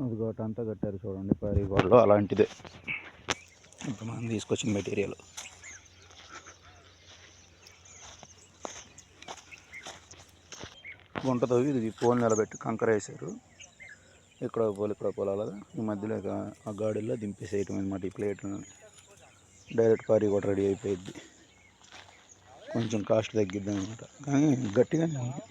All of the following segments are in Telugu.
అది అంతా కట్టారు చూడండి, పారీ గోడలు అలాంటిదే. ఇప్పుడు మనం తీసుకొచ్చిన మెటీరియల్. గుంట తవ్వి ఇది పోల్ నిలబెట్టి కంకర వేసారు. ఇక్కడ పోలు ఇక్కడ పోలు అలాగా ఈ మధ్యలో ఆ గాడిలో దింపేసేయటం అనమాట. ఈ ప్లేట్లను డైరెక్ట్ పారీ కూడా రెడీ అయిపోయింది. కొంచెం కాస్ట్ తగ్గిద్ది అనమాట, కానీ గట్టిగానే ఉంది.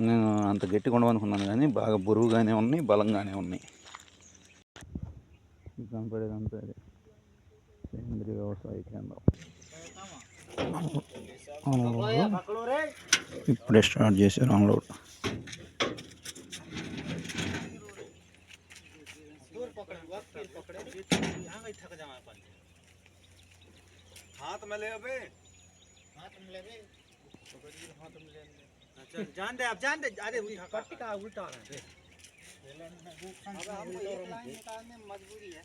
నేను అంత గట్టిగా ఉండవనుకున్నాను, కానీ బాగా బరువుగానే ఉన్నాయి, బలంగానే ఉన్నాయి. కనపడేదంతా అదే సేంద్రీయ వ్యవసాయ కేంద్రం. ఇప్పుడే స్టార్ట్ చేశారు అన్లోడ్. हाथ में ले अबे, हाथ में ले बे, हाथ में ले। अच्छा जान दे, अब जान दे। अरे कट्टी का उल्टा रहा है। अब हम एक लाइन निकालने में मजबूरी है,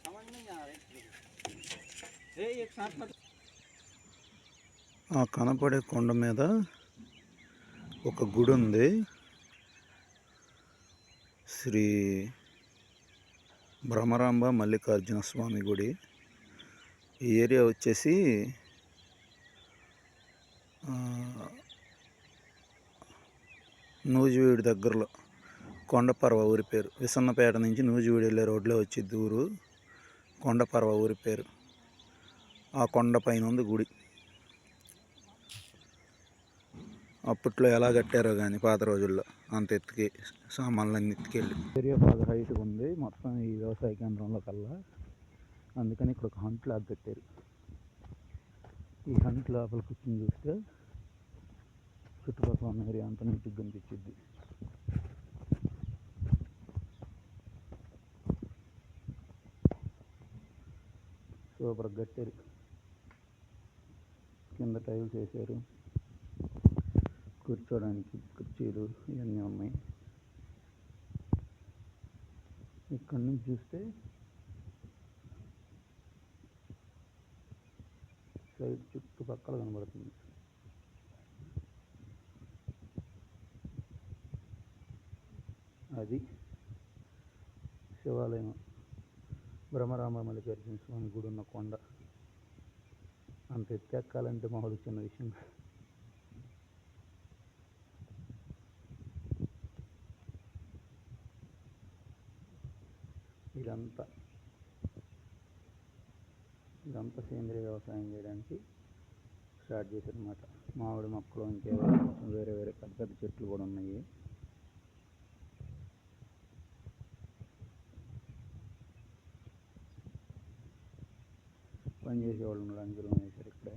समझ नहीं आ रही। एक साथ ఆ కనపడే కొండ మీద ఒక గుడి ఉంది, శ్రీ భ్రమరాంబ మల్లికార్జున స్వామి గుడి. ఈ ఏరియా వచ్చేసి నూజివీడు దగ్గరలో కొండపర్వ ఊరి పేరు. విసన్నపేట నుంచి నూజివీడు వెళ్ళే రోడ్లో వచ్చింది ఊరు. కొండపర్వ ఊరి పేరు. ఆ కొండ పైన ఉంది గుడి. అప్పట్లో ఎలా కట్టారో కానీ పాత రోజుల్లో అంత ఎత్తుకి సామాన్లన్నీ ఎత్తుకెళ్ళి. ఏరియా బాగా హైట్గా ఉంది మొత్తం ఈ వ్యవసాయ కేంద్రంలో కల్లా. అందుకని ఇక్కడ ఒక హంట్ లాగా కట్టారు. ఈ హంట్ లోపల కూర్చొని చూస్తే చుట్టుపక్కల ఉన్న ఏరియా అంతా నీట్గా కనిపించింది. సూపర్గా కట్టారు. కింద టైల్స్ వేసారు, కూర్చోడానికి కుర్చీలు ఇవన్నీ ఉన్నాయి. ఇక్కడి నుంచి చూస్తే సైడ్ చుట్టుపక్కల కనబడుతుంది. అది శివాలయం, భ్రమరాంబ మల్లికార్జున స్వామి గుడి ఉన్న కొండ. అంత ఎత్తెక్కాలంటే మామూలు చిన్న విషయం. ఇదంతా సేంద్రీయ వ్యవసాయం చేయడానికి స్టార్ట్ చేశారు అన్నమాట. మామిడి మొక్కలు, ఇంకేవో వేరే వేరే పెద్ద పెద్ద చెట్లు కూడా ఉన్నాయి. పనిచేసే వాళ్ళు ఉండడానికి రూమ్ వేశారు ఇక్కడే.